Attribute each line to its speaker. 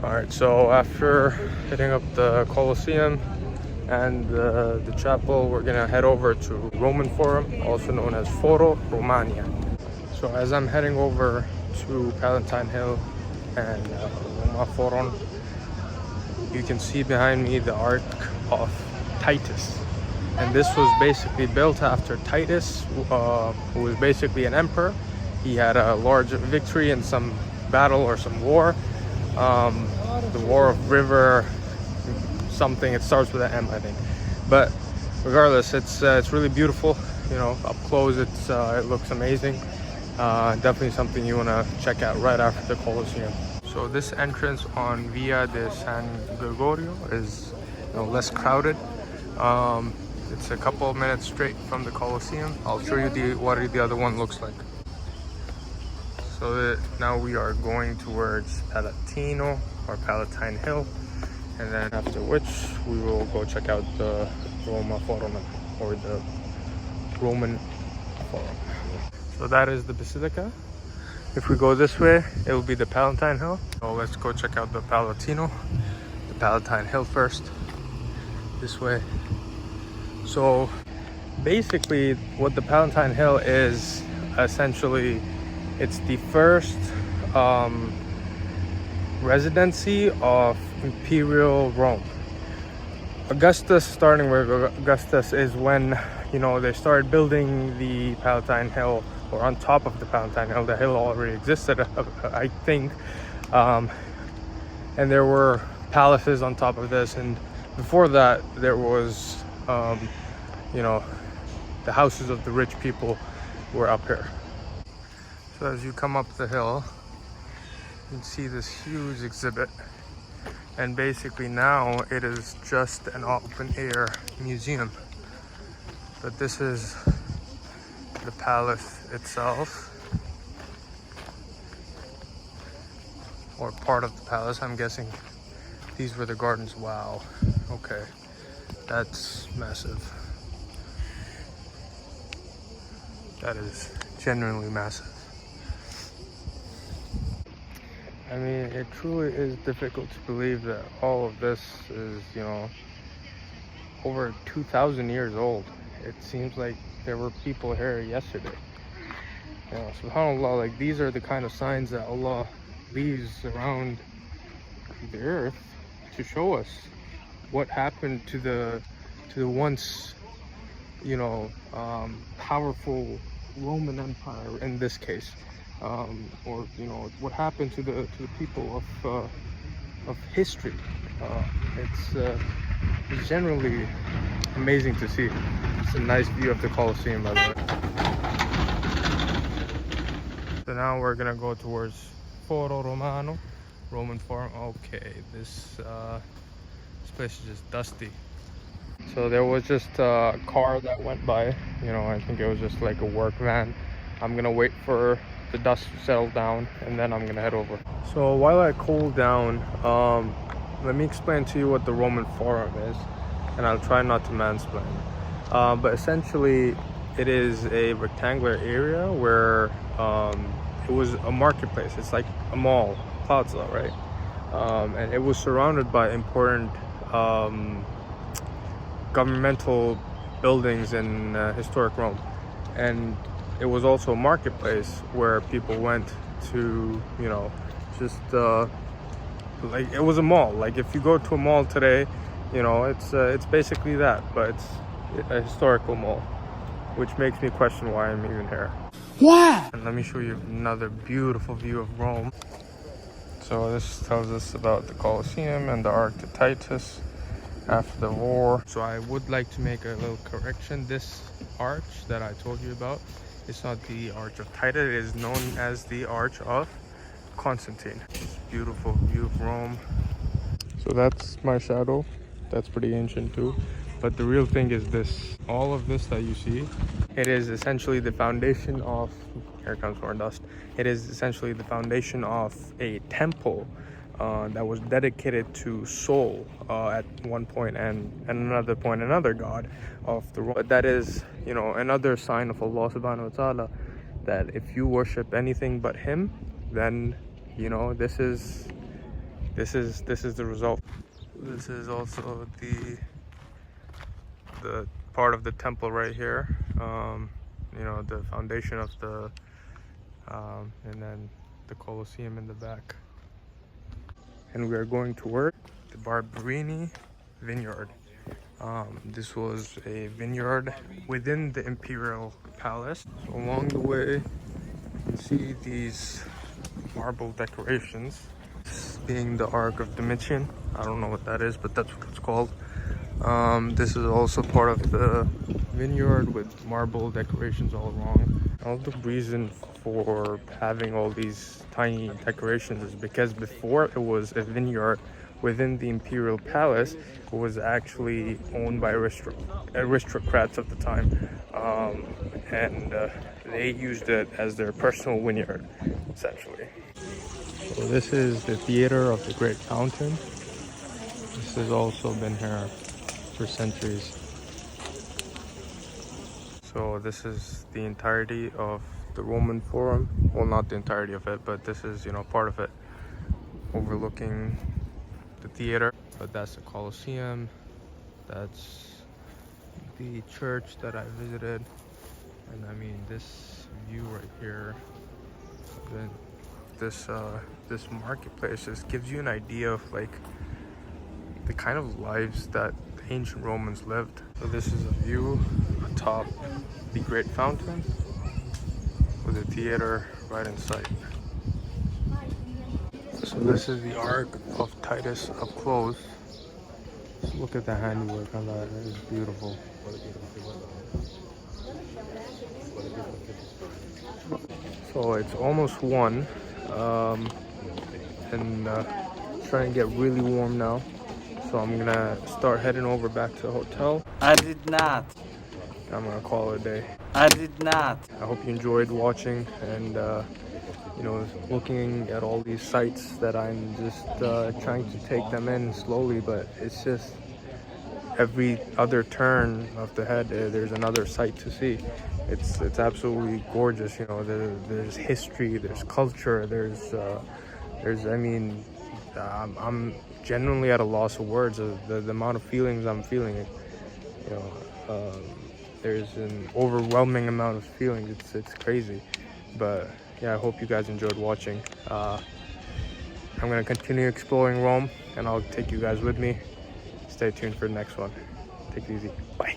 Speaker 1: Alright, so after hitting up the Colosseum and the chapel, we're gonna head over to Roman Forum, also known as Foro Romania. So as I'm heading over to Palatine Hill and Roma Forum, you can see behind me the Ark of Titus. And this was basically built after Titus, who was basically an emperor. He had a large victory in some battle or some war. The War of River something, it starts with an M, I think. But regardless, it's really beautiful. You know, up close, it looks amazing. Definitely something you want to check out right after the Colosseum. So this entrance on Via de San Gregorio is, you know, less crowded. It's a couple of minutes straight from the Colosseum. I'll show you what the other one looks like. So now we are going towards Palatino or Palatine Hill, and then after which we will go check out the Roma Forum, or the Roman Forum. So that is the Basilica. If we go this way, it will be the Palatine Hill. So let's go check out the Palatino, the Palatine Hill first, this way. So basically what the Palatine Hill is, essentially, it's the first residency of Imperial Rome. Augustus, starting with Augustus, is when, you know, they started building the Palatine Hill, or on top of the Palatine Hill. The hill already existed, I think, and there were palaces on top of this, and before that there was, you know, the houses of the rich people were up here. So as you come up the hill, you can see this huge exhibit, and basically now it is just an open air museum. But this is the palace itself, or part of the palace, I'm guessing. These were the gardens. Wow, okay, that's massive. That is genuinely massive. I mean, it truly is difficult to believe that all of this is, you know, over 2,000 years old. It seems like there were people here yesterday. You know, subhanAllah, like, these are the kind of signs that Allah leaves around the earth to show us what happened to the once, you know, powerful Roman Empire in this case. Or, you know, what happened to the people of history. It's generally amazing to see. It's a nice view of the Colosseum, by the way. So now we're gonna go towards Foro Romano, Roman Forum. Okay, this place is just dusty. So there was just a car that went by. You know, I think it was just like a work van. I'm gonna wait for the dust to settle down, and then I'm gonna head over. So while I cool down, let me explain to you what the Roman Forum is, and I'll try not to mansplain. But essentially, it is a rectangular area where it was a marketplace. It's like a mall, plaza, right? And it was surrounded by important governmental buildings in historic Rome, and it was also a marketplace where people went to, you know, just like, it was a mall. Like, if you go to a mall today, you know, it's basically that, but it's a historical mall, which makes me question why I'm even here. Wow! And let me show you another beautiful view of Rome. So this tells us about the Colosseum and the Ark of Titus after the war. So I would like to make a little correction. This arch that I told you about, it's not the Arch of Titus. It is known as the Arch of Constantine. It's a beautiful view of Rome. So that's my shadow. That's pretty ancient too. But the real thing is this. All of this that you see, it is essentially the foundation of, here comes more dust. It is essentially the foundation of a temple that was dedicated to Sol at one point, and another point another god of the world. That is, you know, another sign of Allah subhanahu wa ta'ala, that if you worship anything but him, then, you know, this is this is the result. This is also the part of the temple right here. You know, the foundation of the and then the Colosseum in the back. And we are going to work the Barberini Vineyard. This was a vineyard within the Imperial Palace. So along the way, you can see these marble decorations. This being the Ark of Domitian. I don't know what that is, but that's what it's called. This is also part of the vineyard with marble decorations all along. All the reason for having all these tiny decorations is because before it was a vineyard within the Imperial Palace, it was actually owned by aristocrats of the time, and they used it as their personal vineyard, essentially. So this is the Theater of the Great Fountain. This has also been here for centuries. So this is the entirety of the Roman Forum. Well, not the entirety of it, but this is, you know, part of it, overlooking the theater. But that's the Colosseum. That's the church that I visited. And I mean, this view right here, then this marketplace just gives you an idea of like the kind of lives that the ancient Romans lived. So this is a view atop the Great Fountain with the theater right in sight. So this is the Ark of Titus up close. Just look at the handiwork on that. It is beautiful. So it's almost 1, and it's starting to get really warm now. So I'm gonna start heading over back to the hotel.
Speaker 2: I did not.
Speaker 1: I'm gonna call it a day.
Speaker 2: I did not.
Speaker 1: I hope you enjoyed watching and you know, looking at all these sites that I'm just trying to take them in slowly, but it's just every other turn of the head there's another site to see. It's absolutely gorgeous. You know, there's history, there's culture, there's I mean, I'm genuinely at a loss of words of the amount of feelings I'm feeling. You know, there's an overwhelming amount of feelings. It's crazy, but yeah, I hope you guys enjoyed watching. I'm gonna continue exploring Rome, and I'll take you guys with me. Stay tuned for the next one. Take it easy. Bye.